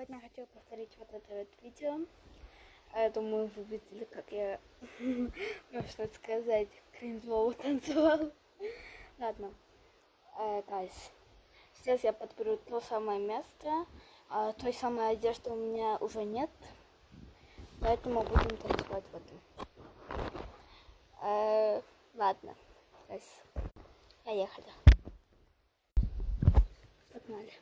Сегодня хочу повторить вот это вот видео. Я думаю, вы видели, как я, можно сказать, кринжово танцевала. Ладно, guys, сейчас я подберу то самое место. Той самой одежды у меня уже нет, поэтому будем танцевать в этом. Ладно, guys, поехали. Погнали.